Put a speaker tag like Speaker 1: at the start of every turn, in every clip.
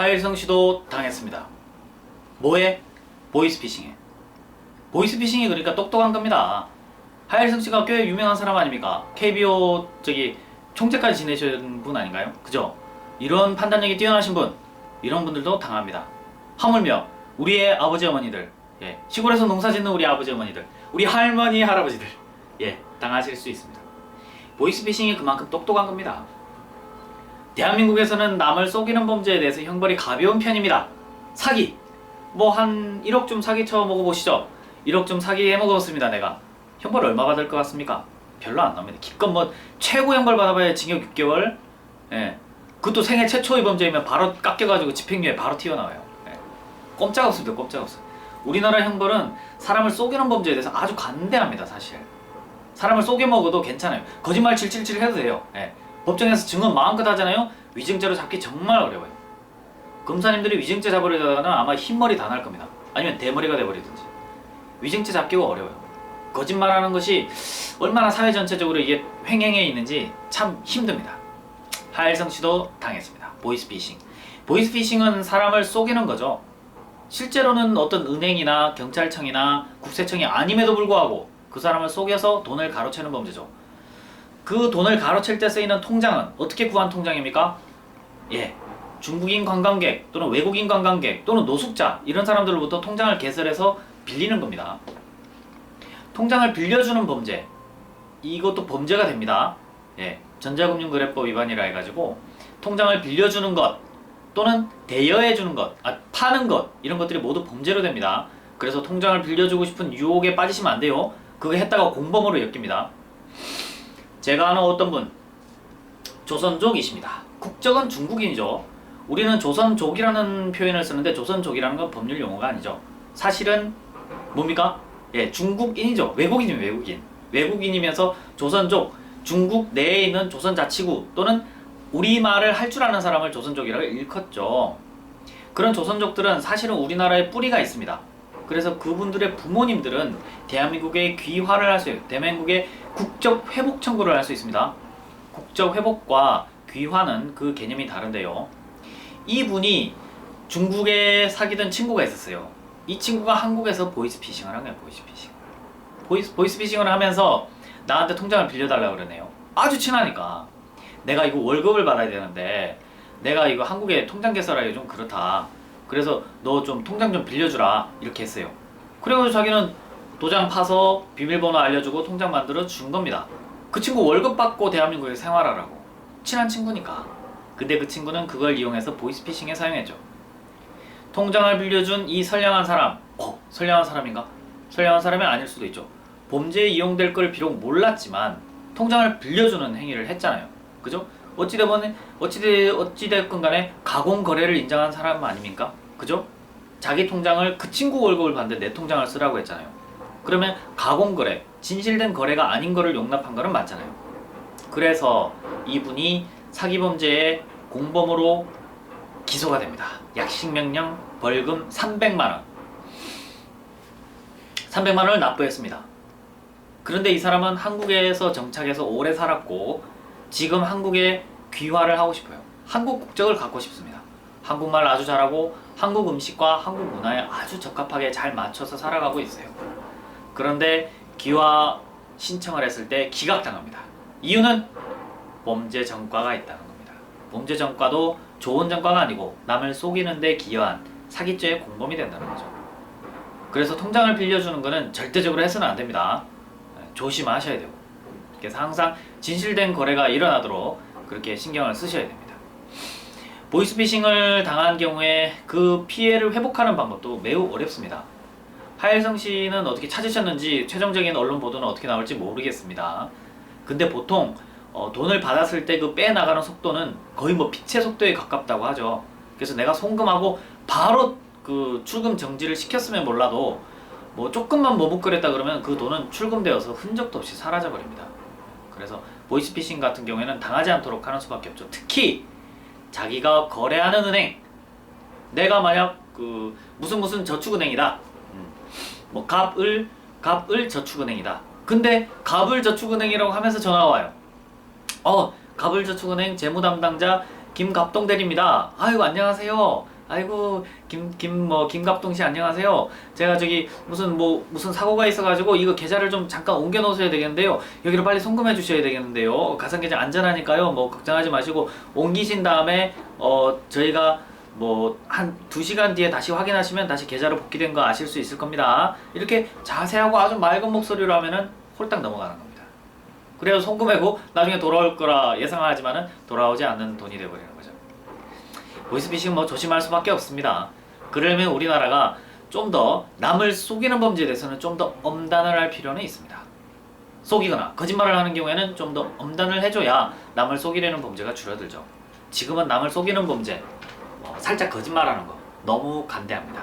Speaker 1: 하일성 씨도 당했습니다. 뭐에? 보이스피싱에. 보이스피싱이 그러니까 똑똑한 겁니다. 하일성 씨가 꽤 유명한 사람 아닙니까? KBO 총재까지 지내신 분 아닌가요? 그죠? 이런 판단력이 뛰어나신 분, 이런 분들도 당합니다. 하물며 우리의 아버지 어머니들, 시골에서 농사 짓는 우리 아버지 어머니들, 우리 할머니 할아버지들, 당하실 수 있습니다. 보이스피싱이 그만큼 똑똑한 겁니다. 대한민국에서는 남을 속이는 범죄에 대해서 형벌이 가벼운 편입니다. 사기, 뭐 한 1억 좀 사기 쳐 먹어보시죠. 1억 좀 사기 해먹었습니다. 내가 형벌 얼마 받을 것 같습니까? 별로 안 나옵니다. 기껏 뭐 최고 형벌 받아봐야 징역 6개월. 그것도 생애 최초의 범죄이면 바로 깎여가지고 집행유예 바로 튀어나와요. 꼼짝없습니다. 꼼짝없어요. 우리나라 형벌은 사람을 속이는 범죄에 대해서 아주 관대합니다. 사실 사람을 속여 먹어도 괜찮아요. 거짓말 칠칠칠 해도 돼요. 법정에서 증언 마음껏 하잖아요. 위증죄로 잡기 정말 어려워요. 검사님들이 위증죄 잡으려다가는 아마 흰머리 다 날 겁니다. 아니면 대머리가 돼버리든지. 위증죄 잡기가 어려워요. 거짓말하는 것이 얼마나 사회 전체적으로 이게 횡행해 있는지 참 힘듭니다. 하일성 씨도 당했습니다. 보이스피싱. 보이스피싱은 사람을 속이는 거죠. 실제로는 어떤 은행이나 경찰청이나 국세청이 아님에도 불구하고 그 사람을 속여서 돈을 가로채는 범죄죠. 그 돈을 가로챌 때 쓰이는 통장은 어떻게 구한 통장입니까? 중국인 관광객 또는 외국인 관광객 또는 노숙자 이런 사람들로부터 통장을 개설해서 빌리는 겁니다. 통장을 빌려주는 범죄, 이것도 범죄가 됩니다. 전자금융거래법 위반이라 해가지고 통장을 빌려주는 것 또는 대여해주는 것, 파는 것, 이런 것들이 모두 범죄로 됩니다. 그래서 통장을 빌려주고 싶은 유혹에 빠지시면 안 돼요. 그거 했다가 공범으로 엮입니다. 제가 아는 어떤 분, 조선족이십니다. 국적은 중국인이죠. 우리는 조선족이라는 표현을 쓰는데 조선족이라는 건 법률 용어가 아니죠. 사실은 뭡니까? 중국인이죠. 외국인이면 외국인. 외국인이면서 조선족, 중국 내에 있는 조선자치구 또는 우리말을 할 줄 아는 사람을 조선족이라고 일컫죠. 그런 조선족들은 사실은 우리나라에 뿌리가 있습니다. 그래서 그분들의 부모님들은 대한민국에 귀화를 할 수 있어요. 대한민국에 국적 회복 청구를 할 수 있습니다. 국적 회복과 귀화는 그 개념이 다른데요. 이분이 중국에 사귀던 친구가 있었어요. 이 친구가 한국에서 보이스피싱을 한 거예요. 보이스피싱을 하면서 나한테 통장을 빌려달라고 그러네요. 아주 친하니까. 내가 이거 월급을 받아야 되는데 내가 이거 한국에 통장 개설하기 좀 그렇다. 그래서 너 좀 통장 좀 빌려주라. 이렇게 했어요. 그래가지고 자기는 도장 파서 비밀번호 알려주고 통장 만들어 준 겁니다. 그 친구 월급 받고 대한민국에 생활하라고. 친한 친구니까. 근데 그 친구는 그걸 이용해서 보이스피싱에 사용했죠. 통장을 빌려준 이 선량한 사람, 선량한 사람인가? 선량한 사람이 아닐 수도 있죠. 범죄에 이용될 걸 비록 몰랐지만 통장을 빌려주는 행위를 했잖아요. 그죠? 어찌됐건 간에 가공거래를 인정한 사람 아닙니까? 그죠? 자기 통장을 그 친구 월급을 받는데 내 통장을 쓰라고 했잖아요. 그러면 가공거래, 진실된 거래가 아닌 거를 용납한 거는 맞잖아요. 그래서 이분이 사기범죄의 공범으로 기소가 됩니다. 약식명령, 벌금 300만원. 300만원을 납부했습니다. 그런데 이 사람은 한국에서 정착해서 오래 살았고 지금 한국에 귀화를 하고 싶어요. 한국 국적을 갖고 싶습니다. 한국말 아주 잘하고 한국 음식과 한국 문화에 아주 적합하게 잘 맞춰서 살아가고 있어요. 그런데 귀화 신청을 했을 때 기각당합니다. 이유는 범죄 전과가 있다는 겁니다. 범죄 전과도 좋은 전과가 아니고 남을 속이는 데 기여한 사기죄의 공범이 된다는 거죠. 그래서 통장을 빌려주는 거는 절대적으로 해서는 안 됩니다. 조심하셔야 돼요. 그래서 항상 진실된 거래가 일어나도록 그렇게 신경을 쓰셔야 됩니다. 보이스피싱을 당한 경우에 그 피해를 회복하는 방법도 매우 어렵습니다. 하일성 씨는 어떻게 찾으셨는지 최종적인 언론 보도는 어떻게 나올지 모르겠습니다. 근데 보통 돈을 받았을 때 그 빼나가는 속도는 거의 뭐 빛의 속도에 가깝다고 하죠. 그래서 내가 송금하고 바로 그 출금 정지를 시켰으면 몰라도 뭐 조금만 머뭇거렸다 그러면 그 돈은 출금되어서 흔적도 없이 사라져 버립니다. 그래서 보이스피싱 같은 경우에는 당하지 않도록 하는 수밖에 없죠. 특히 자기가 거래하는 은행, 내가 만약 그 무슨 저축은행이다, 뭐 갑을 저축은행이다. 근데 갑을 저축은행이라고 하면서 전화가 와요. 갑을 저축은행 재무담당자 김갑동 대리입니다. 아이고 안녕하세요. 아이고 김갑동 씨 안녕하세요. 제가 저기 무슨 사고가 있어가지고 이거 계좌를 좀 잠깐 옮겨 놓으셔야 되겠는데요. 여기로 빨리 송금해 주셔야 되겠는데요. 가상계좌 안전하니까요. 뭐 걱정하지 마시고 옮기신 다음에 저희가 뭐 한 2시간 뒤에 다시 확인하시면 다시 계좌로 복귀된 거 아실 수 있을 겁니다. 이렇게 자세하고 아주 맑은 목소리로 하면은 홀딱 넘어가는 겁니다. 그래야 송금하고 나중에 돌아올 거라 예상하지만은 돌아오지 않는 돈이 되어버리는 거죠. 보이스피싱은 뭐 조심할 수밖에 없습니다. 그러려면 우리나라가 좀 더 남을 속이는 범죄에 대해서는 좀 더 엄단을 할 필요는 있습니다. 속이거나 거짓말을 하는 경우에는 좀 더 엄단을 해줘야 남을 속이려는 범죄가 줄어들죠. 지금은 남을 속이는 범죄, 살짝 거짓말하는 거 너무 간대합니다.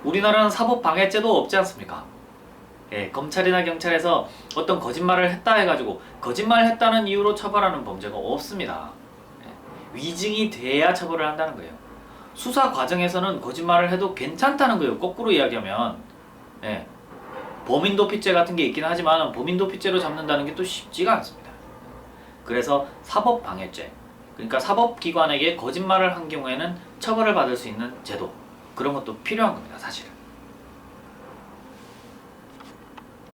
Speaker 1: 우리나라는 사법방해죄도 없지 않습니까? 예, 검찰이나 경찰에서 어떤 거짓말을 했다 해가지고 거짓말 했다는 이유로 처벌하는 범죄가 없습니다. 예, 위증이 돼야 처벌을 한다는 거예요. 수사 과정에서는 거짓말을 해도 괜찮다는 거예요. 거꾸로 이야기하면 예, 범인도피죄 같은 게 있긴 하지만 범인도피죄로 잡는다는 게 또 쉽지가 않습니다. 그래서 사법방해죄, 그러니까 사법기관에게 거짓말을 한 경우에는 처벌을 받을 수 있는 제도, 그런 것도 필요한 겁니다, 사실은.